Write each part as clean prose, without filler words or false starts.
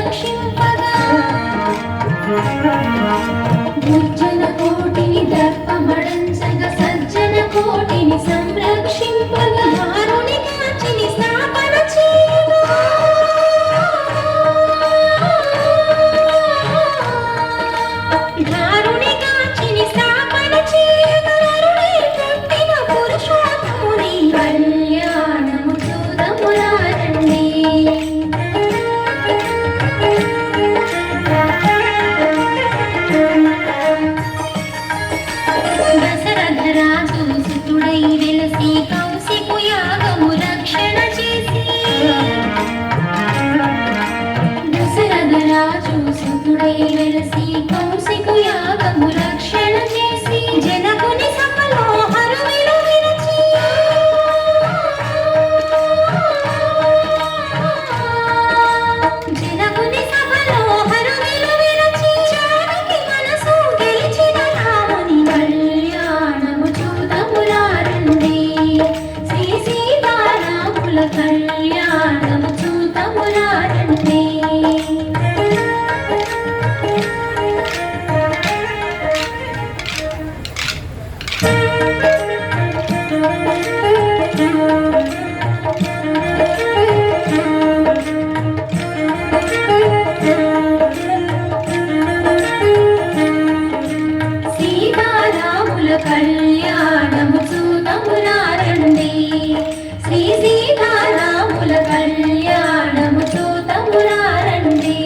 సంరక్షింపగా దుర్జన కోటిని దర్పమడంచగా సజ్జన కోటిని సంరక్షింపగా దారుని కాచిని స్థాపన చేయగా దారుని కాచిని స్థాపన చేయగా నరుడే పుట్టిన పురుషోత్తముని కళ్యాణము చూదములారండి. దశరథ రాజు సుతుడై వెలసి కౌశికు యాగము రక్షణ చేసి దశరథ రాజు సుతుడై వెలసి కౌశికు యాగము రక్షణ చేసి జనకుని సభలో హరువిలు విరచి జనకుని సభలో హరువిలు విరచి జానకి మనసు గెలిచిన రాముని కళ్యాణము చూదములారండి. శ్రీ సీతారాముల కళ్యాణము చూదములారండి. సీతారాముల కళ్యాణము చూదములారండి. శ్రీ సీతారాముల కళ్యాణము చూదములారండి.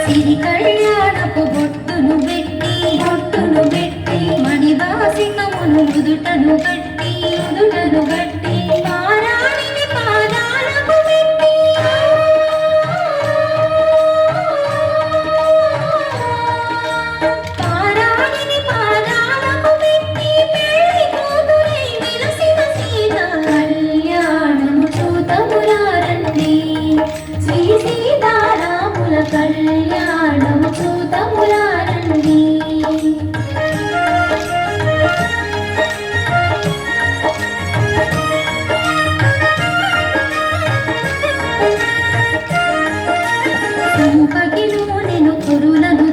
సిరి కళ్యాణపు బొట్టును పెట్టి మణివాసికమును ఉదుటను గట్టి పారాణిని పాదాలకు పెట్టి పారాణిని పాదాలకు పెట్టి పెళ్లి కూతురై వెలసిన సీత కళ్యాణము చూదములారండి. శ్రీ సీతారాముల కళ్యాణము చూదములారండి. సంపగిలో నేను కురులను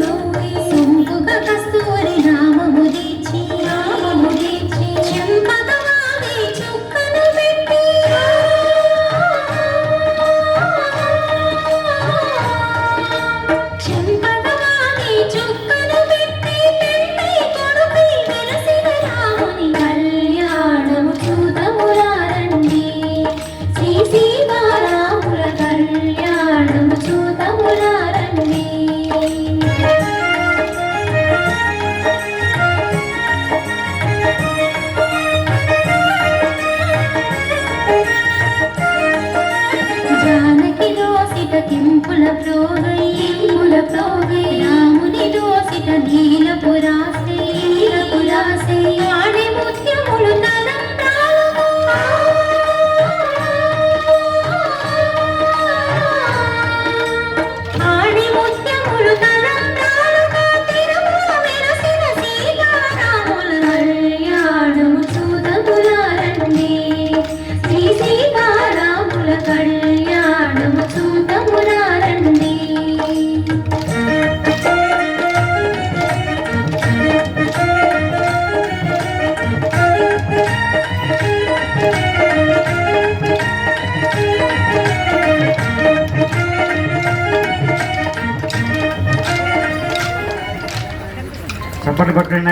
దువ్వి సొంపుగా కస్తూరి నామము దీచి చెంపగవాగే చుక్కను పెట్టి చెంపగవాగే చుక్కను పెట్టి పెళ్ళై కొడుకై వెలసిన రాముని కళ్యాణము చూదములారండి. శ్రీ సీతారాముల కళ్యాణము చూదములారండి. జానకి దోసిట కింపుల ప్రోగై రాముని దోసిట నీలపు రాసే ఆడే ముత్యములు తలంబ్రాలుగా ఆడి ముత్యములు తలంబ్రాలుగా తిరుమల వెలసిన సీతారాముల కళ్యాణము చూదములారండి. శ్రీ సీతారాముల కళ్యాణము చూదములారండి. చప్పట్లు పట్టండి.